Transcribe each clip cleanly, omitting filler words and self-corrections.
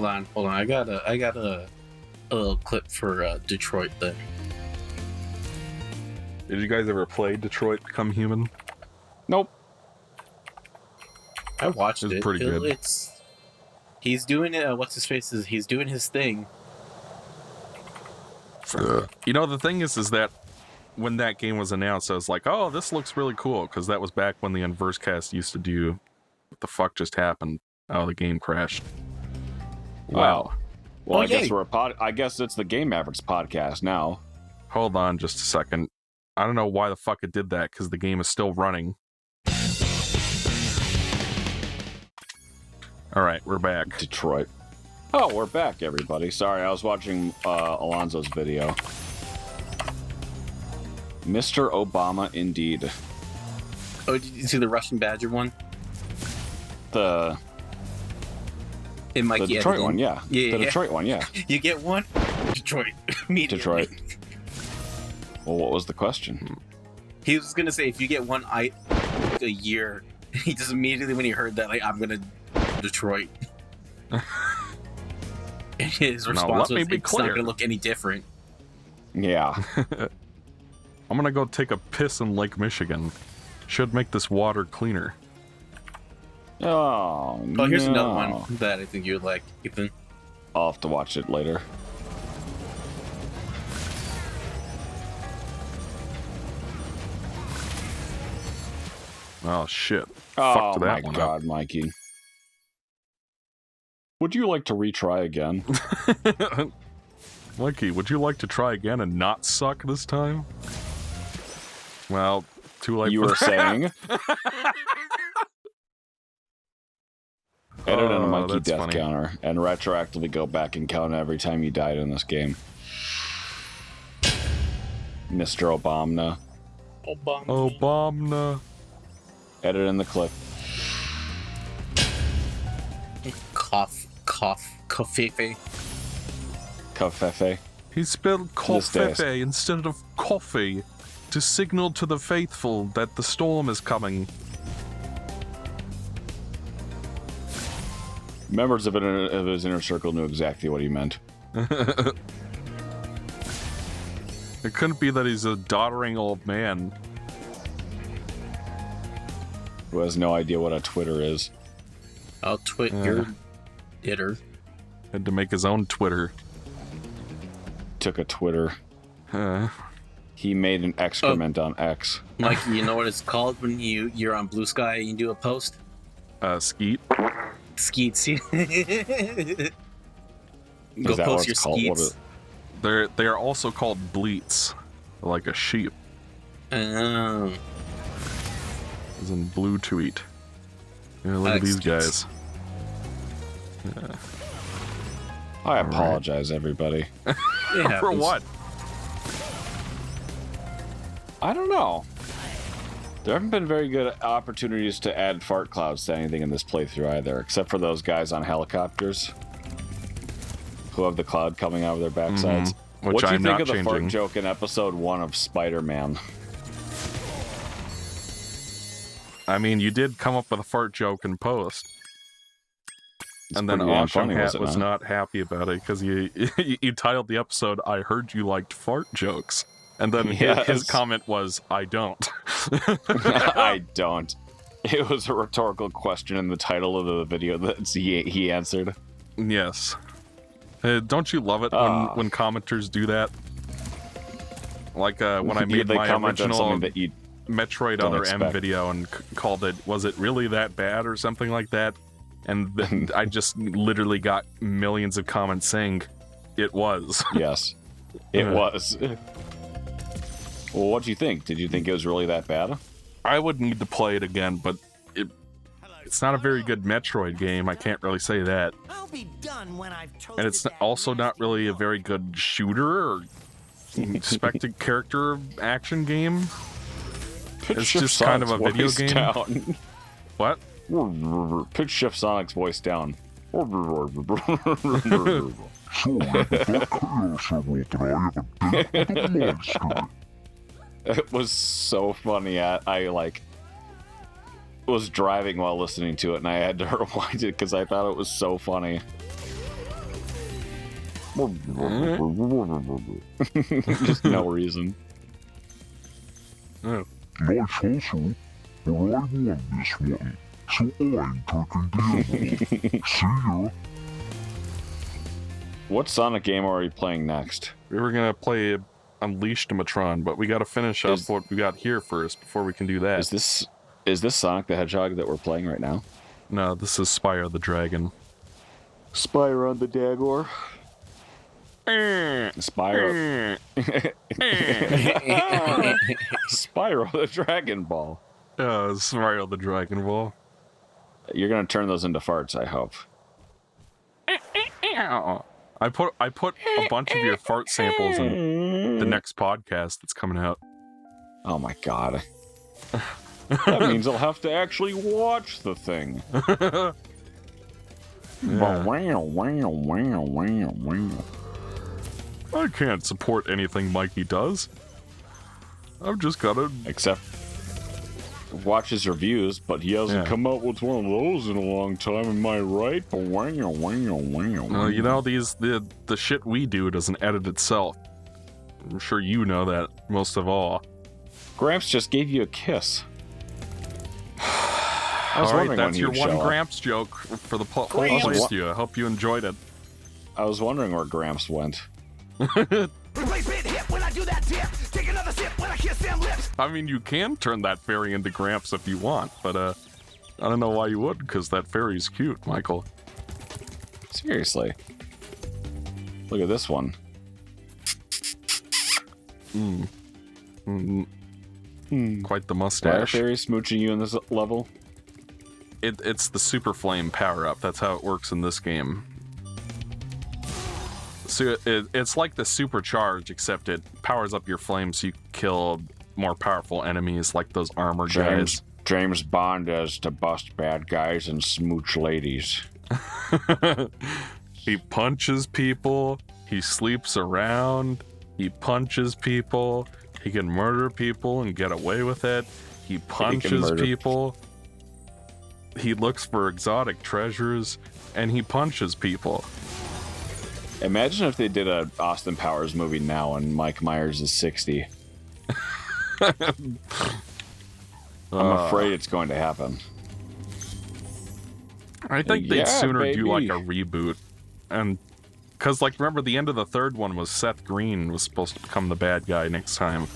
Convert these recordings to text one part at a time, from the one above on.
hold on. I got a little clip for Detroit then. Did you guys ever play Detroit Become Human? Nope. I watched it. It's pretty good. He's doing it. What's his face? He's doing his thing. You know, the thing is that when that game was announced, I was like, oh, this looks really cool, because that was back when the Unversecast used to do what the fuck just happened. Oh, the game crashed. Wow. Well, I guess I guess it's the Game Mavericks podcast now. Hold on just a second. I don't know why the fuck it did that, because the game is still running. Alright, we're back. Detroit. Oh, we're back, everybody. Sorry, I was watching Alonzo's video. Mr. Obama, indeed. Oh, did you see the Russian Badger one? The Detroit one, yeah. The Detroit one, yeah. You get one? Detroit. Immediately. Detroit. Well, what was the question? He was gonna say if you get one a year, he just immediately when he heard that, like, I'm gonna Detroit. And his response was, it's not gonna look any different. Yeah. I'm gonna go take a piss in Lake Michigan. Should make this water cleaner. Oh, here's another one that I think you would like, Ethan. I'll have to watch it later. Oh, shit. Oh, Fucked that my one God, up. Mikey. Would you like to retry again? Mikey, would you like to try again and not suck this time? Well, too late. You were saying? Edit in a Mikey death counter and retroactively go back and count every time you died in this game. Mr. Obama. Obama. Edit in the clip. Coffee. Covfefe. He spelled coffee instead of coffee to signal to the faithful that the storm is coming. Members of his inner circle knew exactly what he meant. It couldn't be that he's a doddering old man who has no idea what a Twitter is. I'll twit your itter. Had to make his own Twitter. Took a Twitter. He made an excrement on X. Mikey, you know what it's called when you're on Blue Sky and you do a post? Skeet. Skeets. Go Is that post your skeets. They are also called bleats, like a sheep. Oh. As in blue tweet. Yeah, look at these guys. Yeah. I apologize, everybody. For what? I don't know. There haven't been very good opportunities to add fart clouds to anything in this playthrough either, except for those guys on helicopters who have the cloud coming out of their backsides. What do you think of the fart joke in episode 1 of Spider-Man? I mean, you did come up with a fart joke in post. And then Awesome Hat was not happy about it because you titled the episode, I heard you liked fart jokes. And then his comment was, I don't. I don't. It was a rhetorical question in the title of the video that he answered. Yes. Don't you love it when commenters do that? Like when I made my original Metroid Other M video and called it, was it really that bad or something like that? And then I just literally got millions of comments saying it was. Yes, it was. Well, what do you think? Did you think it was really that bad? I would need to play it again, but it's not a very good Metroid game. I can't really say that. I'll be done when I've and it's also not really a very good shooter or expected character action game. It's just kind of a video game. Down. What? Pitch Shift Sonic's voice down. It was so funny. I was driving while listening to it, and I had to rewind it because I thought it was so funny. Just no reason. Oh. Nice hustle, but I won this one, so I'm taking the See ya. What Sonic game are we playing next? We were gonna play Unleashed Matron, but we gotta finish up what we got here first before we can do that. Is this Sonic the Hedgehog that we're playing right now? No, this is Spyro the Dragon. Spyro the Dagor. Spyro. Spyro the Dragon Ball. Spyro the Dragon Ball. You're gonna turn those into farts, I hope. I put a bunch of your fart samples in the next podcast that's coming out. Oh my god. That means I'll have to actually watch the thing. I can't support anything Mikey does. I've just gotta... Except watch his reviews, but he hasn't come out with one of those in a long time, am I right? Well, you know, the shit we do doesn't edit itself. I'm sure you know that most of all. Gramps just gave you a kiss. Alright, that's your one Gramps joke for the playthrough. I hope you enjoyed it. I was wondering where Gramps went. I mean, you can turn that fairy into Gramps if you want, but I don't know why you would, because that fairy's cute, Michael. Seriously. Look at this one. Quite the Why are mustache. fairies smooching you in this level? It's the Super Flame power-up. That's how it works in this game. So it's like the Supercharge, except it powers up your flame so you kill more powerful enemies like those armor guys. James Bond is to bust bad guys and smooch ladies. He punches people. He sleeps around. He punches people. He can murder people and get away with it. He punches people. He looks for exotic treasures, and he punches people. Imagine if they did a Austin Powers movie now and Mike Myers is 60. I'm afraid it's going to happen. I think they'd sooner do like a baby. reboot. And because, like, remember the end of the third one was Seth Green was supposed to become the bad guy next time.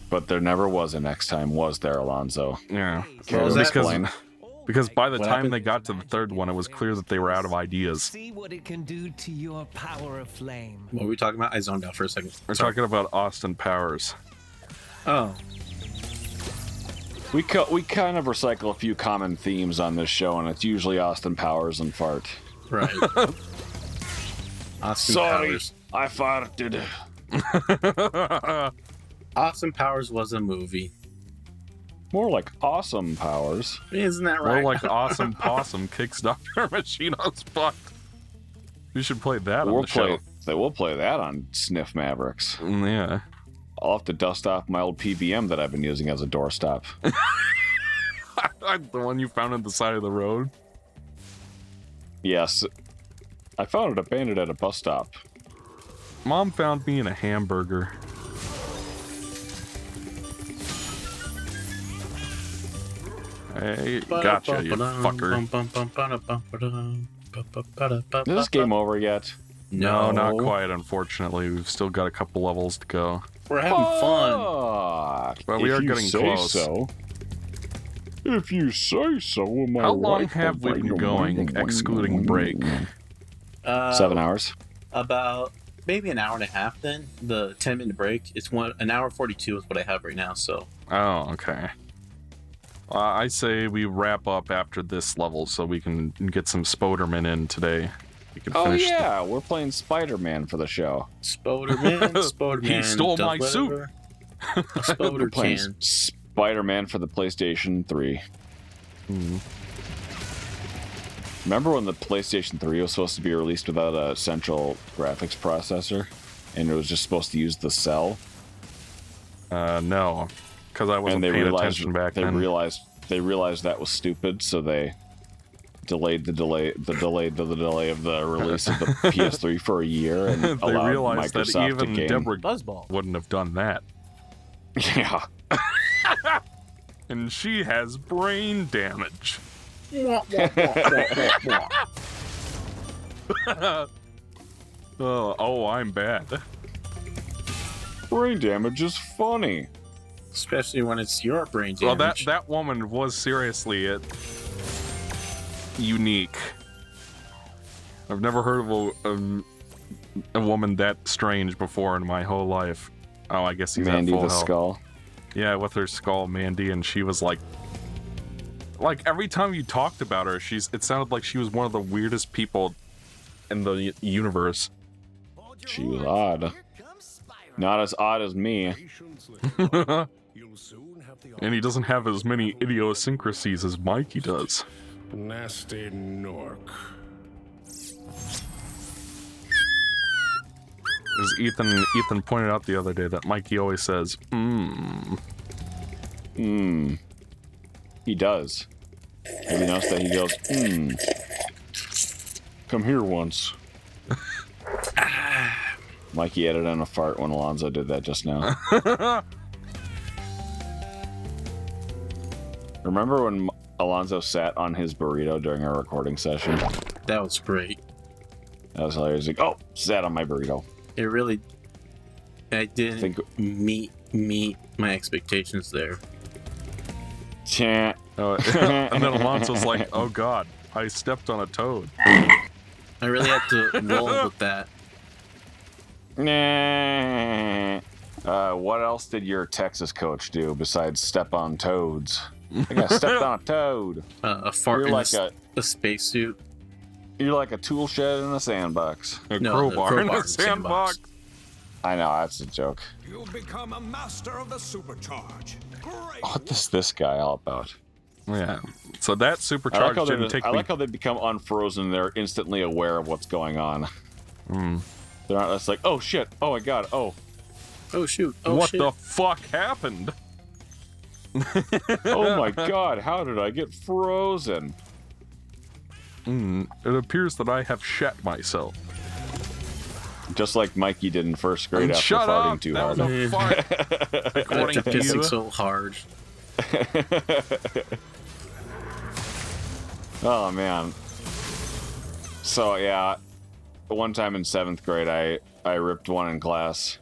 But there never was a next time, was there, Alonzo? Yeah. What was that? Because by the What time happened? they got to the third one, it was clear that they were out of ideas. See what it can do to your power of flame. What were we talking about? I zoned out for a second. We're talking about Austin Powers. Oh. We kind of recycle a few common themes on this show, and it's usually Austin Powers and fart. Right. Austin Sorry, Powers. I farted. Austin Powers was a movie. More like Awesome Powers. Isn't that right? More like Awesome Possum kicks Dr. Machino's butt. We should play that on the show. We'll play that on Sniff Mavericks. Yeah. I'll have to dust off my old PBM that I've been using as a doorstop. The one you found on the side of the road? Yes. I found it abandoned at a bus stop. Mom found me in a hamburger. Hey, gotcha, you fucker. Is this game over yet? No, not quite, unfortunately. We've still got a couple levels to go. We're having fun. But we are getting close. If you say so, am I How long have we been going, excluding break? 7 hours. About maybe an hour and a half then. The 10-minute break. It's an hour 42 is what I have right now, so. Oh, okay. I say we wrap up after this level so we can get some Spoderman in today. We can finish we're playing Spider-Man for the show. Spoderman. He stole my suit. A Spoder We're playing can. Spider-Man for the PlayStation 3. Remember when the PlayStation 3 was supposed to be released without a central graphics processor? And it was just supposed to use the cell? No. Because I wasn't paying attention back then. They realized that was stupid, so they delayed the delay of the release of the PS3 for a year and They allowed realized Microsoft that even to game. Deborah Buzzball. wouldn't have done that. Yeah. And she has brain damage. Oh, I'm bad. Brain damage is funny. Especially when it's your brain Well, damage. that woman was seriously unique. I've never heard of a woman that strange before in my whole life. Oh, I guess he's Mandy at full the health. Skull. Yeah, with her skull, Mandy, and she was like every time you talked about her, it sounded like she was one of the weirdest people in the universe. She was odd. Not as odd as me. And he doesn't have as many idiosyncrasies as Mikey does. Nasty Nork. As Ethan pointed out the other day that Mikey always says, He does. Have you noticed that he goes, Come here once. Mikey added in a fart when Alonzo did that just now. Remember when Alonzo sat on his burrito during our recording session? That was great. That was hilarious. Like, oh, sat on my burrito. It really... I didn't meet my expectations there. Chant. and then Alonso's like, oh god, I stepped on a toad. I really had to roll with that. Nah. What else did your Texas coach do besides step on toads? I think I stepped on a toad. A fart You're in like a spacesuit. You're like a tool shed in a sandbox. A No, crowbar in crowbar a in the sandbox. sandbox. I know, that's a joke. You'll become a master of the supercharge. Great. What is this guy all about? Yeah. So that I like supercharge how didn't take I me. like how they become unfrozen. They're instantly aware of what's going on. They're not just like, oh shit, oh my god, oh. Oh shoot! Oh What shit. the fuck happened? Oh my god, how did I get frozen? It appears that I have shat myself. Just like Mikey did in first grade And after shut farting up! too That hard. was a fart. According After to pissing you. so hard. Oh man. So yeah, one time in 7th grade, I ripped one in class.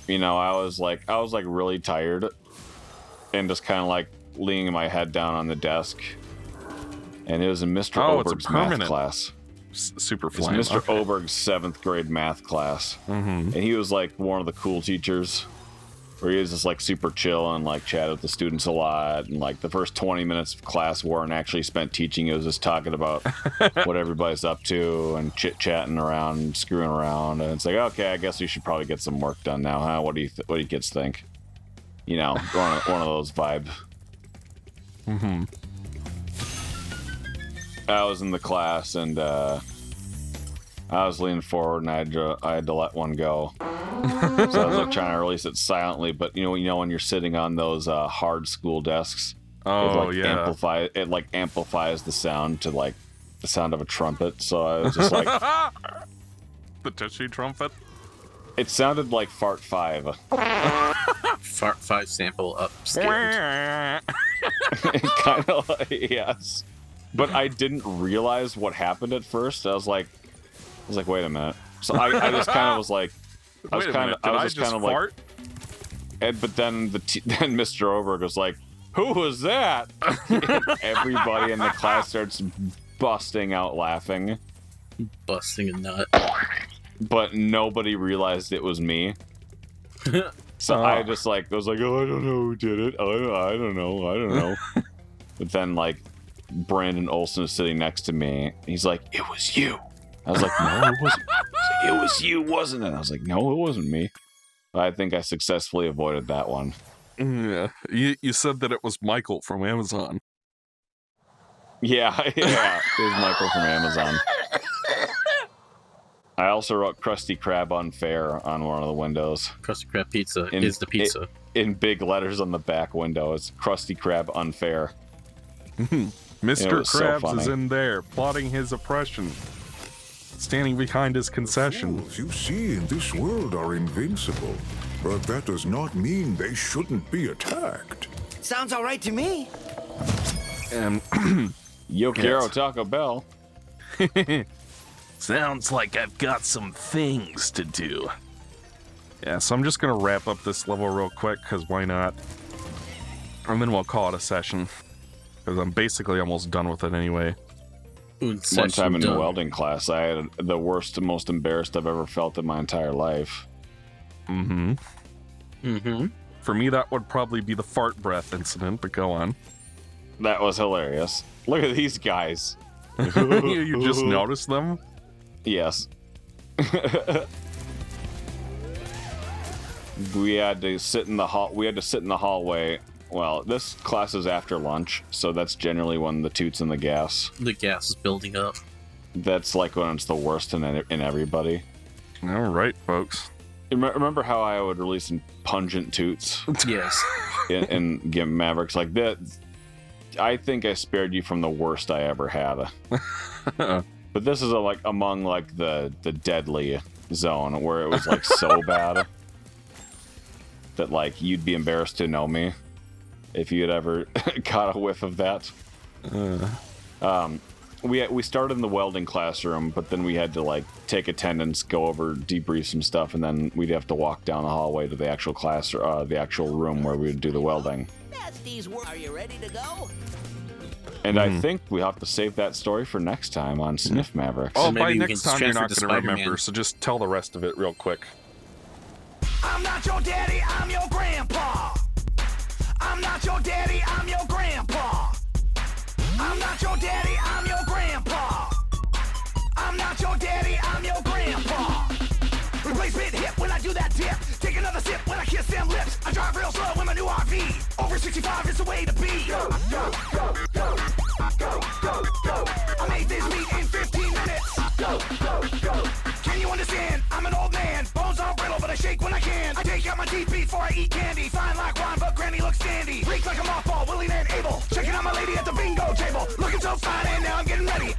You know, I was like really tired, and just kind of like leaning my head down on the desk. And it was in Mr. It's a Oberg's math permanent class. Super It's flame. Mr. Okay. Oberg's 7th grade math class. And he was like one of the cool teachers, where he was just like super chill and like chatted with the students a lot. And like the first 20 minutes of class weren't actually spent teaching. It was just talking about what everybody's up to and chit-chatting around and screwing around. And it's like, okay, I guess we should probably get some work done now, huh? What do you kids think? You know, one of those vibes. I was in the class and I was leaning forward and I had to let one go. So I was like trying to release it silently, but you know when you're sitting on those hard school desks, it amplifies the sound to like the sound of a trumpet. So I was just like, The Tushy trumpet. it sounded like Fart 5. Fart 5 sample upscaled. Kind of like, yes. But I didn't realize what happened at first. I was like, wait a minute. So I just kind of was like, Wait a minute, did I just fart? But then then Mr. Oberg was like, who was that? And everybody in the class starts busting out laughing. Busting a nut. But nobody realized it was me. So I just like was like, oh, I don't know who did it. I don't know. But then like Brandon Olson is sitting next to me. He's like, it was you. I was like, no, it wasn't. It was you, wasn't it? I was like, no, it wasn't me. I think I successfully avoided that one. Yeah. You said that it was Michael from Amazon. Yeah, it was Michael from Amazon. I also wrote Krusty Krab Unfair on one of the windows. Krusty Krab pizza is the pizza. In big letters on the back window, it's Krusty Krab Unfair. Mr. So Krabs is in there, plotting his oppression, standing behind his concession. Fools you see in this world are invincible, but that does not mean they shouldn't be attacked. Sounds all right to me. And Yo quiero Taco Bell. sounds like I've got some things to do. Yeah, so I'm just gonna wrap up this level real quick, because why not? And then we'll call it a session. Because I'm basically almost done with it anyway. One time in a welding class, I had the worst and most embarrassed I've ever felt in my entire life. For me, that would probably be the fart breath incident, but go on. That was hilarious. Look at these guys. You just noticed them? Yes. We had to sit in the hallway. Well, this class is after lunch, so that's generally when the toots and the gas. The gas is building up. That's like when it's the worst in everybody. All right, folks. Remember how I would release some pungent toots? Yes. and give Mavericks like that? I think I spared you from the worst I ever had. But this is like among like the deadly zone where it was like so bad that like you'd be embarrassed to know me if you had ever caught a whiff of that. We started in the welding classroom, but then we had to like take attendance, go over, debrief some stuff, and then we'd have to walk down the hallway to the actual class, the actual room where we would do the welding. Are you ready to go? And I think we have to save that story for next time on Sniff Mavericks. Oh, maybe by we next can time you're transfer not to going to Spider-Man. remember, so just tell the rest of it real quick. I'm not your daddy, I'm your grandpa. I'm not your daddy, I'm your grandpa. I'm not your daddy, I'm your grandpa. I'm not your daddy, I'm your grandpa. Replacement hip when I do that dip. Take another sip when I kiss them lips. I drive real slow in my new RV. Over 65 is the way to be. Go, go, go, go, go, go, go. I made this beat in 15 minutes. Go, go, go. Can you understand? I'm an old man. Bones are brittle, but I shake when I can. I take out my teeth before I eat candy. Fine like wine, but granny looks dandy. Reek like a mothball, willing and able. Checking out my lady at the bingo table. Looking so fine, and now I'm getting ready.